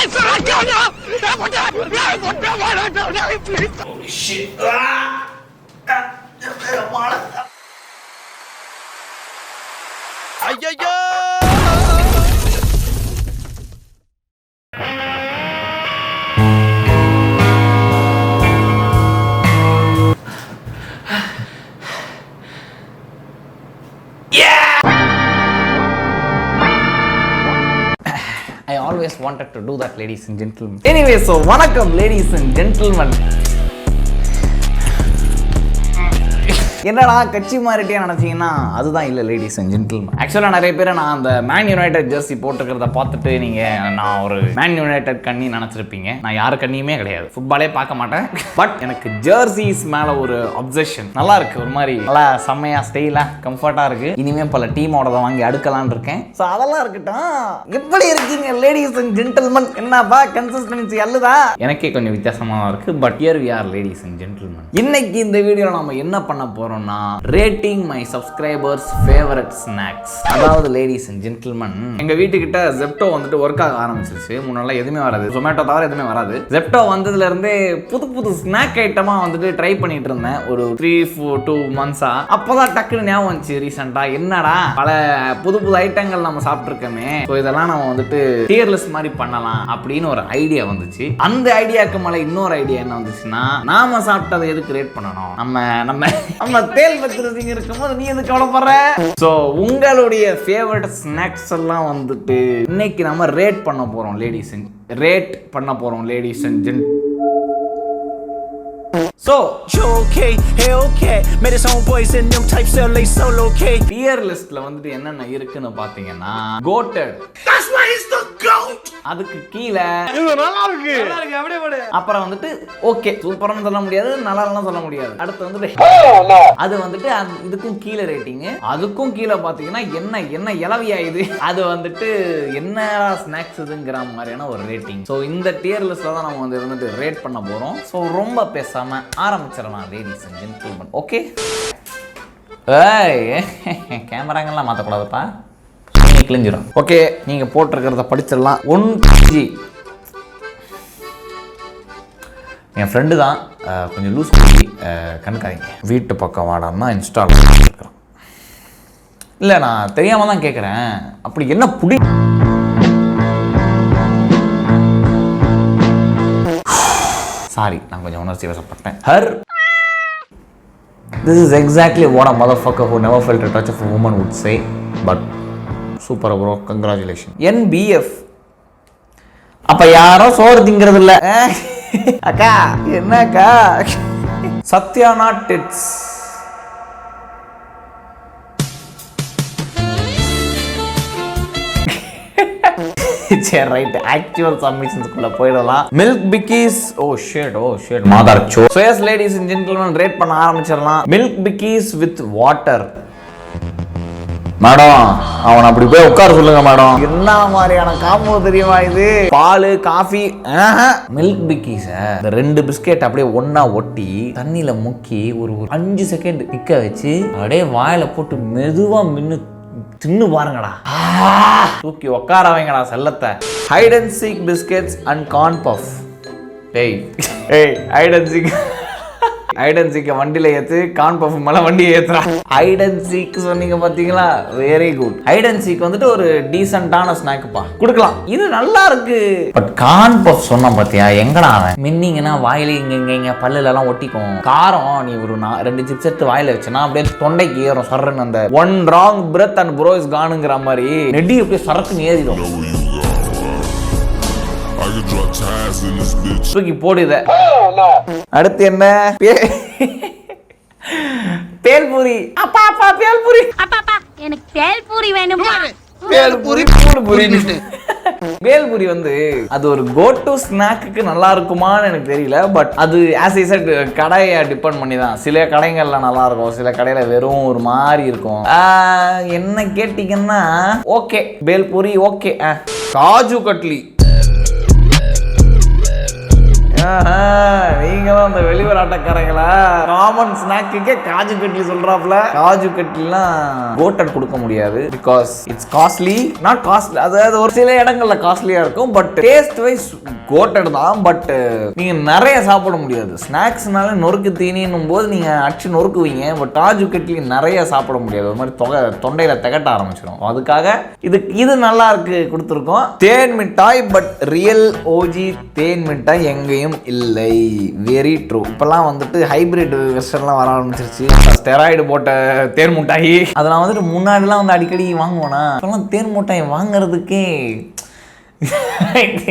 ஐயோ I always wanted to do that, ladies and gentlemen. Anyway, so vanakkam ladies and gentlemen. என்னடா கட்சி மாறிட்டே நினச்சிங்கன்னா அதுதான் இல்லை லேடிஸ் அண்ட் ஜென்டில்மேன். ஆக்சுவலாக நிறைய பேர் நான் அந்த மேன் யுனைடெட் ஜெர்சி போட்டுக்கிறத பார்த்துட்டு நீங்கள் நான் ஒரு மேன் யுனைடெட் கண்ணி நினச்சிருப்பீங்க. நான் யாரு கண்ணியுமே கிடையாது, ஃபுட்பாலே பார்க்க மாட்டேன். பட் எனக்கு ஜெர்சிஸ் மேலே ஒரு அப்சஷன். நல்லா இருக்கு, ஒரு மாதிரி நல்லா செம்மையாக ஸ்டைலாக கம்ஃபர்ட்டாக இருக்குது. இனிமேல் பல டீமோட தான் வாங்கி அடுக்கலான் இருக்கேன். ஸோ அதெல்லாம் இருக்கட்டும். எப்படி இருக்கீங்க லேடிஸ் அண்ட் ஜென்டில்மேன்? என்னப்பா கன்சிஸ்டன்சி அல்லுதா? எனக்கே கொஞ்சம் வித்தியாசமாக இருக்குது. But here we are ladies and gentlemen. இன்னைக்கு இந்த வீடியோவில் நம்ம என்ன பண்ண போகிறோம்? Rating my subscribers favourite snacks. அதாவது லேடிஸ் அண்ட் ஜென்டில்மேன், எங்க வீட்டுக்கிட்ட ஜெப்டோ வந்துட்டு ஒர்க் ஆக ஆரம்பிச்சிருச்சு. முன்னால எதுவுமே வராது, ஜொமேட்டோ தவிர எதுவுமே வராது. ஜெப்டோ வந்ததுல இருந்தே புது புது ஸ்நாக் ஐட்டமா வந்துட்டு ட்ரை பண்ணிட்டு இருந்தேன் ஒரு 3-2 months-ஆ. அப்போதான் டக்குன்னு ஞாபகம் வந்துச்சு ரீசெண்டா, என்னடா பல புது புது ஐட்டங்கள் நம்ம சாப்பிட்டுருக்கோமே, ஸோ இதெல்லாம் நம்ம வந்துட்டு டியர் லிஸ்ட் மாதிரி பண்ணலாம் அப்படின்னு ஒரு ஐடியா வந்துச்சு. அந்த ஐடியாவுக்கு மேலே இன்னொரு ஐடியா என்ன வந்துச்சுன்னா, நாம சாப்பிட்டதை எதுக்கு ரேட் பண்ணணும்? நம்ம தேல் பத்திரசிங்க இருக்கும்போது நீ எதுக்கு கவலைப்படுற? ஸோ உங்களுடைய ஃபேவரட் ஸ்நாக்ஸ் எல்லாம் வந்துட்டு இன்னைக்கு நம்ம ரேட் பண்ண போறோம் ladies and ஜென்ட். So, you okay? Hey okay. Made his homeboys and them types sell they solo okay. Dear லிஸ்ட்ல வந்துட்டு என்னென்ன இருக்குன்னு பாத்தீங்கன்னா, goated. That's why he's the goat. அதுக்கு கீழ இது நல்லா இருக்கு அப்படியே போடு. அப்புறம் வந்துட்டு ஓகே சூப்பர்னு சொல்ல முடியாது, நல்லா இல்லைன்னு சொல்ல முடியாது. அடுத்து வந்துட்டு அது வந்துட்டு இதுக்கும் கீழே ரேட்டிங். அதுக்கும் கீழே பாத்தீங்கன்னா என்ன இலவியா இது, அது வந்துட்டு என்ன ஸ்நாக்ஸ் இதுங்கிற மாதிரியான ஒரு ரேட்டிங். ஸோ இந்த டியர் லிஸ்ட்ல தான் நம்ம வந்துட்டு ரேட் பண்ண போறோம். ஸோ ரொம்ப பேசாம ஆரம்பிச்சிடலாம் லேடிஸ் அண்ட் ஜென்டில்மேன். ஓகே, கேமராங்கெல்லாம் மாற்றக்கூடாதுப்பா, கிழிஞ்சிடும். ஓகே, நீங்க போட்டிருக்கிறத படிச்சிடலாம். 1 kg என் ஃப்ரெண்டு தான், கொஞ்சம் லூஸ் பண்ணி கணக்காதீங்க. வீட்டு பக்கம் வாடான்னா இன்ஸ்டால் பண்ணிருக்கிறேன். இல்லை நான் தெரியாம தான் கேட்குறேன், அப்படி என்ன புடி. சாரி, நான் கொஞ்சம் உணர்ச்சி வசப்பட்டேன். This is exactly what a motherfucker who never felt a touch of a woman would say. But super bro, congratulations. NBF. அப்ப யாரோ சோறு திங்கிறது இல்ல அக்கா. என்னக்கா? சத்யானா டிட்ஸ். சரி ரைட், ஆக்சுவல் சப்மிஷன்ஸ்க்குள்ள போயிடலாம். Milk bikis. ஓ ஷேட் மாதர் சோ. So yes ladies and gentlemen, rate பண்ண ஆரம்பிச்சிடலாம். Milk bikis with water. Madam அவன் அப்படி போய் உட்கார சொல்லுங்க மேடம். என்ன மாதிரியான காம்போ தெரியுமா இது? பால் காஃபி. மில்க் பிக்கீஸ இந்த 2 பிஸ்கெட் அப்படியே ஒன்னா ஒட்டி தண்ணியில முக்கி ஒரு 5 செகண்ட் நிக்க வச்சு அப்படியே வாயில போட்டு மெதுவா மின்னு தின்னு பாருங்கடா, தூக்கி உட்கார வைங்கடா செல்லத்தை. Hide and seek biscuits and corn puff. Hide and seek வண்டியில ஏத்து, கார்ன் பஃப் மேல வண்டியை ஏத்துறா. ஹைட் அண்ட் சீக் சொன்னீங்க பாத்தீங்களா, very good. Hide and seek வந்துட்டு ஒரு டீசென்டான ஸ்நாக்ப்பா, கொடுக்கலாம், இது நல்லா இருக்கு. பட் கார்ன் பஃப் சொன்னா பாத்தியா, எங்கடா அவன் மின்னிங்கன்னா வாயில இங்க பல்லுல எல்லாம் ஒட்டிக்கும். காரம் நீ ஒரு 2 சிப்ஸ் எடுத்து வாயில வச்சனா அப்படியே தொண்டைக்கு ஏறும் சர்றன்னு. அந்த one wrong breath and bro is கானுங்கிற மாதிரி நெடி அப்படியே சரக்குன்னு ஏறிடும். தூக்கி போடுத. அடுத்து என்ன? பேல்பூரி. அப்பா பேல்பூரி. அப்பா எனக்கு பேல்பூரி வேணும். பேல்பூரி வந்து அது ஒரு கோ டு ஸ்நாக்கு நல்லா இருக்குமான்னு எனக்கு தெரியல. பட் அது ஆஸ் ஐ செட் கடையை டிபெண்ட் பண்ணி தான். சில கடைகள்ல நல்லா இருக்கும், சில கடையில வெறும் ஒரு மாதிரி இருக்கும். என்ன கேட்டீங்கன்னா ஓகே பேல்பூரி ஓகே. காஜு கட்லி நீங்களும் அந்த வெளியூர் ஆட்டக்காரங்களா? காமன் ஸ்நாக்குக்கே காஜு கட்லி சொல்றாப்ல. காஜு கட்லிலாம் கோட்டட் கொடுக்க முடியாது. Because it's costly. Not costly, அதாவது ஒரு சில இடங்கள்ல காஸ்ட்லியா இருக்கும். பட் டேஸ்ட் வைஸ் கோட்டட் தான். பட் நீங்க நிறைய சாப்பிட முடியாது. ஸ்நாக்ஸ்னால நொறுக்கு தீனின்னும் போது நீங்க அடிச்சு நொறுக்குவீங்க. பட் காஜு கட்லி நிறைய சாப்பிட முடியாது. ஒரு மாதிரி தொண்டையில திகட்ட ஆரம்பிச்சிடும். அதுக்காக இது நல்லா இருக்கு கொடுத்துருக்கோம். தேன் மிட்டாய். பட் ரியல் ஓஜி தேன் மிட்டாய் எங்கேயும் இல்லை. Very true. இப்பெல்லாம் வந்துட்டு ஹைபிரிட் வெஸ்டர்ன்லாம் வர ஆரம்பிச்சிருச்சு. ஸ்டெராய்டு போட்ட தேன் மிட்டாய் அதெல்லாம் வந்துட்டு முன்னாடிலாம் வந்து அடிக்கடி வாங்குவோனா. இப்பெல்லாம் தேன் மிட்டாய் வாங்குறதுக்கே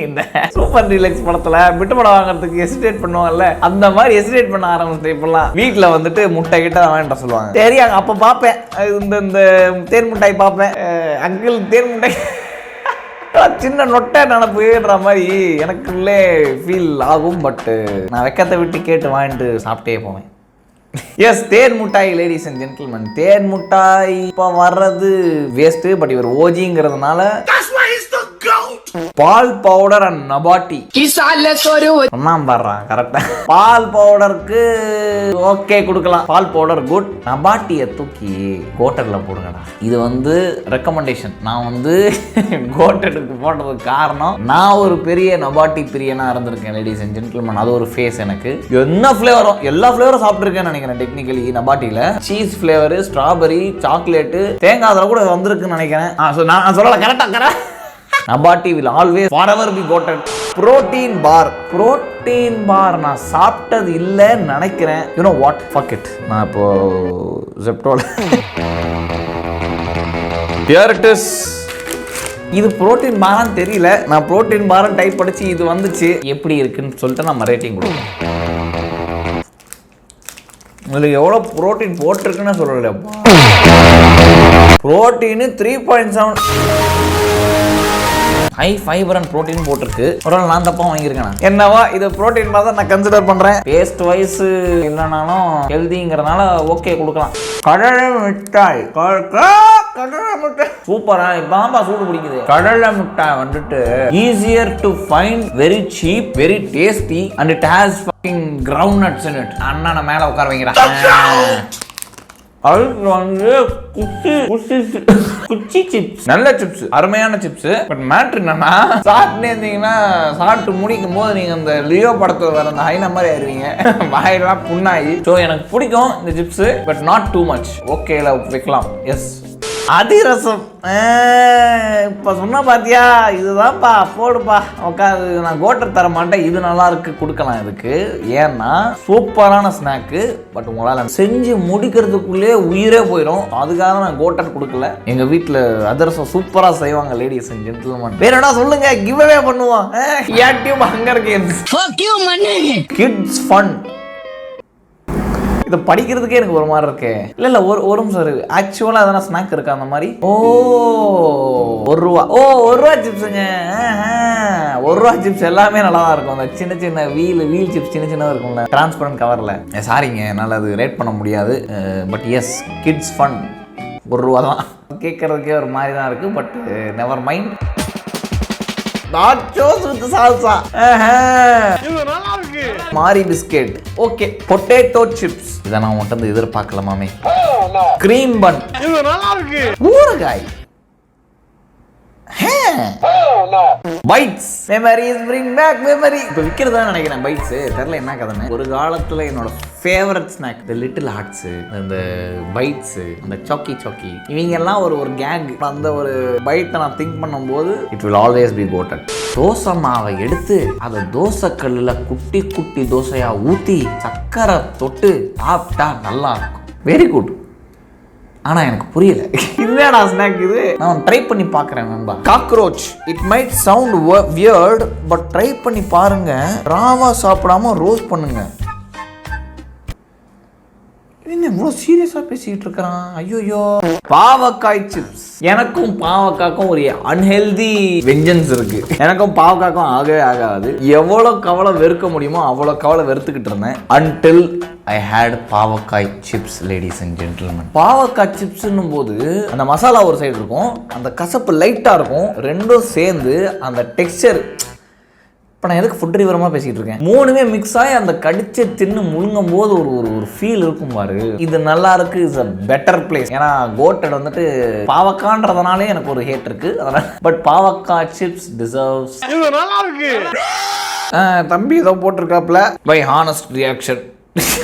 இந்த சூப்பர் டீலக்ஸ் படத்துல விட்டு படம் வாங்குறதுக்கு எசிடேட் பண்ணுவாங்கல்ல, அந்த மாதிரி எசிடேட் பண்ண ஆரம்பிச்சு. இப்பெல்லாம் வீட்டுல வந்துட்டு முட்டை கிட்ட வாங்கிட்டு சொல்லுவாங்க. தெரியாங்க. அப்ப பாப்பேன் இந்த தேன் மிட்டாய் பாப்பேன். அங்கிள் தேன் மிட்டாய் சின்ன நொட்டை நினப்புன்ற மாதிரி எனக்குள்ளே ஃபீல் ஆகும். பட் நான் வெக்கத்தை விட்டு கேட்டு வாங்கிட்டு சாப்பிட்டே போவேன். எஸ், தேன் முட்டாய் லேடிஸ் அண்ட் ஜென்டில்மேன். தேன் முட்டாய் இப்போ வர்றது வேஸ்ட். பட் இவர் ஓஜிங்கிறதுனால பால் பவுடர் அண்ட் நபாட்டி பாடுறான் கரெக்டா. பால் பவுடருக்கு ஓகே கொடுக்கலாம். பால் பவுடர் குட். நபாட்டியை தூக்கி கோட்டர்ல போடுங்கடா. இது வந்து ரெக்கமெண்டேஷன். நான் வந்து கோட்டருக்கு போட்டதுக்கு காரணம் நான் ஒரு பெரிய நபாட்டி பிரியனா இருந்திருக்கேன் லேடிஸ் அண்ட் ஜென்டில்மேன். அது ஒரு ஃபேஸ் எனக்கு. என்ன ஃபிளேவரும் எல்லா ஃபிளேவரும் சாப்பிட்டுருக்கேன்னு நினைக்கிறேன். டெக்னிக்கலி நபாட்டியில சீஸ் ஃபிளேவர், ஸ்ட்ராபெரி, சாக்லேட்டு, தேங்காய் அதில் கூட வந்திருக்குன்னு நினைக்கிறேன். நான் சொல்லல கரெக்டா. Nabati will always forever be goated. Protein bar நான் சாப்பிட்டது இல்லைன்னு நினைக்கிறேன். You know what? Fuck it. நான் இப்போ ஜெப்டோல here it is. இது புரோட்டீன் பாரான்னு தெரியல. நான் புரோட்டீன் பாரான்னு டைப் படிச்சு இது வந்துச்சு. எப்படி இருக்குன்னு சொல்லிட்டு நம்ம ரேட்டிங் கொடுப்போம். இதுல எவ்வளவு புரோட்டீன் போட்டிருக்குன்னு சொல்லல. Protein 3.7 high fibre and protein போட்டிருக்கு. ஒரு நாள் நான் தப்பா வாங்கியிருக்கேன். என்னவா இது ப்ரோட்டீன் மாதிரி நான் கன்சிடர் பண்றேன். டேஸ்ட் வைஸ் இல்லைனாலும் ஹெல்திங்கிறதுனால ஓகே கொடுக்கலாம். கடலை மிட்டாய் சூப்பரா. இப்பதான்ப்பா சூடு பிடிக்குது. கடலை மிட்டாய் வந்துட்டு easier to find, very cheap, very tasty and it has fucking ground nuts in it. அண்ணா மேல உட்கார வைக்கிறேன். அதுக்கு வந்து குச்சி சிப்ஸ், நல்ல சிப்ஸ், அருமையான சிப்ஸ். பட் மேட்ரு என்னன்னா சாப்பிட்டே இருந்தீங்கன்னா சாப்பிட்டு முடிக்கும் போது நீங்க அந்த லியோ படத்துல வர அந்த ஹைனா மாதிரி ஆயிருவீங்க. வாயெல்லாம் புண்ணாயி. ஸோ எனக்கு பிடிக்கும் இந்த chips. But not too much. ஓகேல வைக்கலாம். எஸ், அதிரசம். இப்போ சொன்ன பாத்தியா, இதுதான்ப்பா போடுப்பா உட்காது. நான் கோட்டர் தர மாட்டேன். இது நல்லா இருக்கு கொடுக்கலாம் இதுக்கு. ஏன்னா சூப்பரான ஸ்நாக்கு. பட் உங்களால் செஞ்சு முடிக்கிறதுக்குள்ளே உயிரே போயிடும். அதுக்காக நான் கோட்டர் கொடுக்கல. எங்க வீட்டில் அதிரசம் சூப்பரா செய்வாங்க லேடிஸ் அண்ட் ஜென்டில்மேன். வேற என்ன சொல்லுங்க, கிவ் அவே பண்ணுவோம். YouTube hunger games, kids fun. இதை படிக்கிறதுக்கே எனக்கு ஒரு மாதிரி இருக்கு. இல்ல ஒரு நிமிஷம். ஆக்சுவலா எதனா ஸ்நாக் இருக்கா அந்த மாதிரி? ₹1. ₹1 சிப்ஸுங்க. ₹1 சிப்ஸ் எல்லாமே நல்லா தான் இருக்கும். அந்த சின்ன சின்ன வீல் சிப்ஸ் சின்ன சின்னதாக இருக்கும்ல, டிரான்ஸ்பரண்ட் கவர்ல. சாரிங்க, என்னால் அது ரேட் பண்ண முடியாது. But S, kids fun. ₹1 தான். கேட்கறதுக்கே ஒரு மாதிரி தான் இருக்கு. But never mind. Nachos with salsa. இது நல்லா இருக்கு. மாரி பிஸ்கெட். ஓகே. Potato chips. இத நான் உன்கிட்ட எதிர்பார்க்கலாமே. கிரீம் பன். இது நல்லா இருக்கு. ஊறுகாய். Bites. Memories bring back memory. இப்போ விற்கிறதா நினைக்கிறேன் பைட்ஸ். தெரியல என்ன கதைன்னு. ஒரு காலத்தில் என்னோட ஃபேவரட் ஸ்நாக் இந்த லிட்டில் ஹார்ட்ஸ், இந்த பைட்ஸ், அந்த சாக்கி இவங்க எல்லாம் ஒரு கேங். அந்த ஒரு பைட்டை நான் திங்க் பண்ணும்போது it will always be coated. Dosa மாவை எடுத்து அதை தோசை கல்லில் குட்டி குட்டி தோசையா ஊற்றி சக்கரை தொட்டு சாப்பிட்டா நல்லா இருக்கும். Very good. ஆனா எனக்கு புரியல. இல்லடா ஸ்நாக் இது. நான் ட்ரை பண்ணி பார்க்கறேன் நண்பா. Cockroach. It might sound weird, but try பண்ணி பாருங்க. ராவா சாப்பிடாம ரோஸ்ட் பண்ணுங்க. என்ன இவ்வளோ சீரியஸா பேசிட்டு இருக்கிறான்? ஐயோ. பாவக்காய் சிப்ஸ். எனக்கும் பாவக்காய்க்கும் ஒரு அன்ஹெல்தி வெஞ்சன்ஸ் இருக்கு. எனக்கும் பாவக்காய்க்கும் ஆகவே ஆகாது. எவ்வளோ கவலை வெறுக்க முடியுமோ அவ்வளோ கவலை வெறுத்துக்கிட்டு இருந்தேன். அன்டில் I had பாவக்காய் சிப்ஸ் லேடிஸ் அண்ட் ஜென்டில்மேன். பாவக்காய் சிப்ஸ்ன்னும் போது அந்த மசாலா ஒரு சைடு இருக்கும், அந்த கசப்பு லைட்டா இருக்கும். ரெண்டும் சேர்ந்து அந்த டெக்ஸ்சர் இப்போ நான் எதுக்கு ஃபுட் ரிவரமாக பேசிகிட்டு இருக்கேன்? மூணுமே மிக்ஸ் ஆகி அந்த கடிச்சு தின்னு முழுங்கும் போது ஒரு ஃபீல் இருக்கும் பாரு. இது நல்லா இருக்கு, இஸ் அ பெட்டர் பிளேஸ். ஏன்னா கோட்டட் வந்துட்டு பாவக்கான்றதுனாலே எனக்கு ஒரு ஹேட் இருக்கு. அதனால பட் பாவக்கா சிப்ஸ் டிசர்வ்ஸ். இது நல்லா இருக்கு. தம்பி ஏதோ போட்டிருக்காப்ல பை ஹானஸ்ட் ரியாக்ஷன்.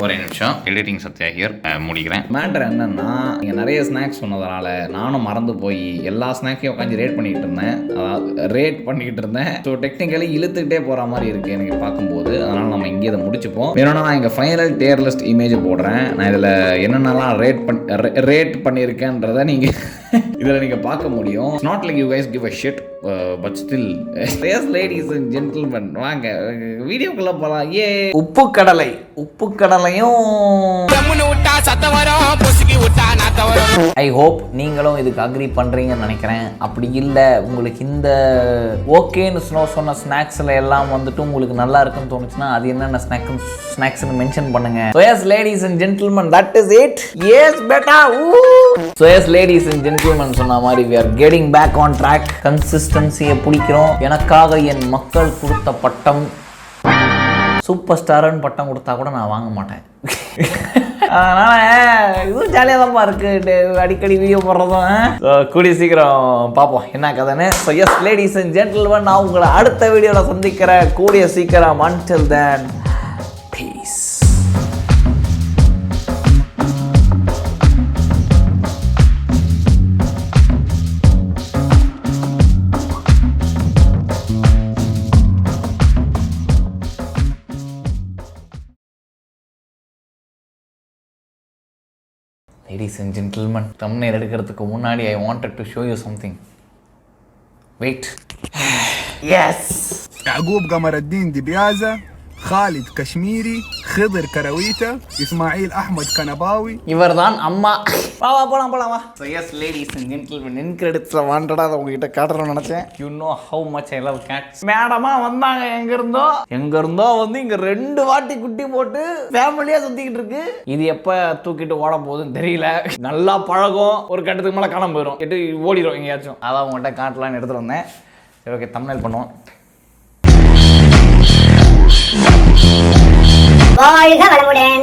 ஒரே நிமிஷம், எடிட்டிங் சத்யா ஹியர் முடிக்கிறேன். மேட்டர் என்னன்னா, நீங்கள் நிறைய ஸ்நாக்ஸ் சொன்னதுனால நானும் மறந்து போய் எல்லா ஸ்நாக்கையும் உட்காந்து ரேட் பண்ணிக்கிட்டு இருந்தேன். அதாவது ரேட் பண்ணிக்கிட்டு இருந்தேன். ஸோ டெக்னிக்கலி இழுத்துக்கிட்டே போகிற மாதிரி இருக்குது எனக்கு பார்க்கும்போது. அதனால் நம்ம இங்கே இதை முடிச்சுப்போம். வேணும்னா நான் இங்கே ஃபைனல் டியர் லிஸ்ட் இமேஜ் போடுறேன். நான் இதில் என்னென்னலாம் ரேட் பண்ணியிருக்கேன்றதை நீங்கள் இதில் நீங்கள் பார்க்க முடியும். It's not like you guys give a shit but still yes ladies and gentlemen, வாங்க வீடியோக்குள்ளே போகலாம். உப்பு கடலையும் ஐ ஹோப் நீங்களும் இதுக்கு அக்ரி பண்ணுறீங்கன்னு நினைக்கிறேன். அப்படி இல்லை, உங்களுக்கு இந்த ஓகேன்னு சொன்ன ஸ்நாக்ஸில் எல்லாம் வந்துட்டு உங்களுக்கு நல்லா இருக்குன்னு தோணுச்சுன்னா அது என்னென்ன ஸ்நாக்ஸ்னு மென்ஷன் பண்ணுங்க. So yes ladies and gentlemen, that is it. Yes beta. So yes ladies and gentlemen, சொன்ன மாதிரி we are getting back on track. கன்சிஸ்டன்சியை பிடிக்கிறோம். எனக்காக என் மக்கள் கொடுத்த பட்டம் சூப்பர் ஸ்டார்னு பட்டம் கொடுத்தா கூட நான் வாங்க மாட்டேன். அதனால் இதுவும் ஜாலியாக தான்ப்பா இருக்குது அடிக்கடி வீடியோ போடுறதும். கூடிய சீக்கிரம் பார்ப்போம் என்ன கதைன்னு. So yes ladies and gentlemen, நான் உங்களை அடுத்த வீடியோவில் சந்திக்கிறேன் கூடிய சீக்கிரம். until then peace. Ladies and gentlemen, thumbnail எடுக்கிறதுக்கு முன்னாடி I wanted to show you something. Wait. Yes. يعقوب قمر الدين دبيازة، خالد كشميري، خضر كرويته، إسماعيل أحمد كنباوي. இவர்தான் அம்மா. வா போலாம் வா. So yes ladies and gentlemen, in credits வாண்டடா உங்ககிட்ட காட்டறேன்னு நினைச்சேன். You know how much I love cats. மேடமா வந்தாங்க எங்க இருந்தோ வந்து இங்க 2 வாட்டி குட்டி போட்டு ஃபேமிலியா சுத்திக்கிட்டு இருக்கு. இது எப்ப தூக்கிட்டு ஓட போகுதுன்னு தெரியல. நல்லா பழகும், ஒரு கட்டத்துக்கு மேல காணாம போயிடும், எட்டு ஓடிடும் எங்கேயாச்சும். அதான் உங்கள்கிட்ட காட்டலான்னு எடுத்துட்டு வந்தேன். சரி ஓகே, தம்ப்நெயில் பண்ணுவோம். வாழ்க வளமுடன்.